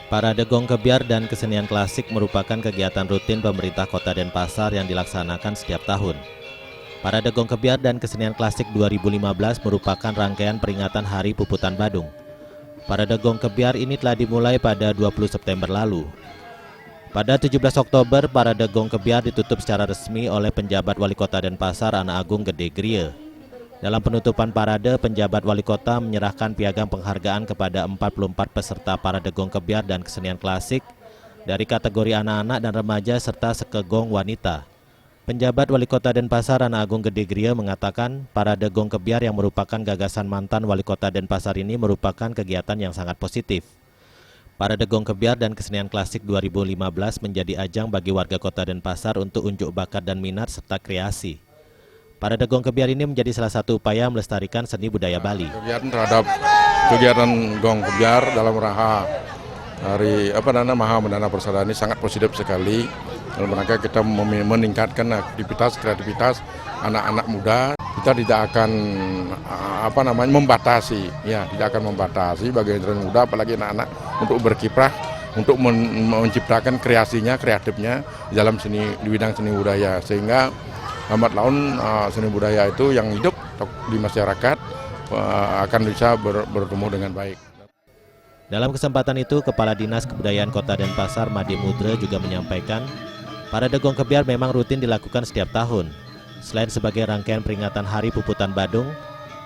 Parade Gong Kebiar dan kesenian klasik merupakan kegiatan rutin pemerintah Kota Denpasar yang dilaksanakan setiap tahun. Parade Gong Kebiar dan kesenian klasik 2015 merupakan rangkaian peringatan Hari Puputan Badung. Parade Gong Kebiar ini telah dimulai pada 20 September lalu. Pada 17 Oktober, Parade Gong Kebiar ditutup secara resmi oleh penjabat Wali Kota Denpasar Ana Agung Gede Grie. Dalam penutupan parade, penjabat Wali Kota menyerahkan piagam penghargaan kepada 44 peserta Parade Gong Kebiar dan kesenian klasik dari kategori anak-anak dan remaja serta sekegong wanita. Penjabat Wali Kota Denpasar Ana Agung Gede Grie mengatakan Parade Gong Kebiar yang merupakan gagasan mantan Wali Kota Denpasar ini merupakan kegiatan yang sangat positif. Parade Gong Kebiar dan kesenian klasik 2015 menjadi ajang bagi warga Kota Denpasar untuk unjuk bakat dan minat serta kreasi. Parade Gong Kebiar ini menjadi salah satu upaya melestarikan seni budaya Bali. Kegiatan terhadap kegiatan Gong Kebiar dalam rangka Hari Maha Mendana Persaudaraan ini sangat positif sekali. Dalam rangka kita meningkatkan aktivitas kreativitas anak-anak muda. Kita tidak akan membatasi, tidak akan membatasi bagi generasi muda, apalagi anak-anak untuk berkiprah, untuk menciptakan kreasinya, kreatifnya di dalam seni, di bidang seni budaya, sehingga lambat laun seni budaya itu yang hidup di masyarakat akan bisa bertumbuh dengan baik. Dalam kesempatan itu, Kepala Dinas Kebudayaan Kota Denpasar Made Mudre juga menyampaikan Parade Gong Kebiar memang rutin dilakukan setiap tahun. Selain sebagai rangkaian peringatan Hari Puputan Badung,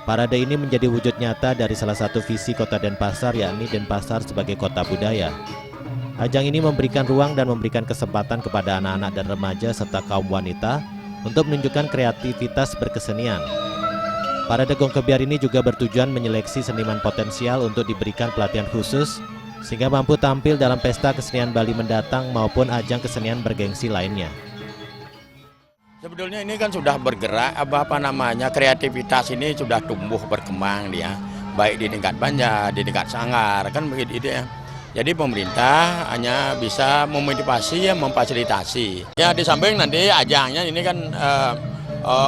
parade ini menjadi wujud nyata dari salah satu visi Kota Denpasar, yakni Denpasar sebagai kota budaya. Ajang ini memberikan ruang dan memberikan kesempatan kepada anak-anak dan remaja serta kaum wanita untuk menunjukkan kreativitas berkesenian. Parade Gong Kebiar ini juga bertujuan menyeleksi seniman potensial untuk diberikan pelatihan khusus sehingga mampu tampil dalam pesta kesenian Bali mendatang maupun ajang kesenian bergengsi lainnya. Sebetulnya ini kan sudah bergerak, kreativitas ini sudah tumbuh berkembang dia, baik di tingkat Banjar, di tingkat Sanggar, kan begitu ya. Jadi pemerintah hanya bisa memotivasi, memfasilitasi. Ya di samping nanti ajangnya ini kan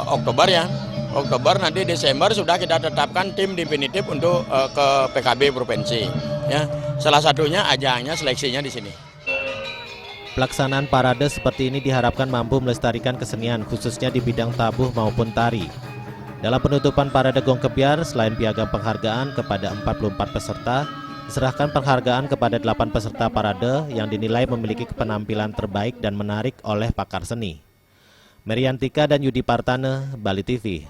Oktober ya. Oktober nanti Desember sudah kita tetapkan tim definitif untuk ke PKB provinsi. Ya, salah satunya ajangnya seleksinya di sini. Pelaksanaan parade seperti ini diharapkan mampu melestarikan kesenian khususnya di bidang tabuh maupun tari. Dalam penutupan Parade Gong Kebiar, selain piagam penghargaan kepada 44 peserta, diserahkan penghargaan kepada 8 peserta parade yang dinilai memiliki penampilan terbaik dan menarik oleh pakar seni. Meriantika dan Yudi Partane, Bali TV.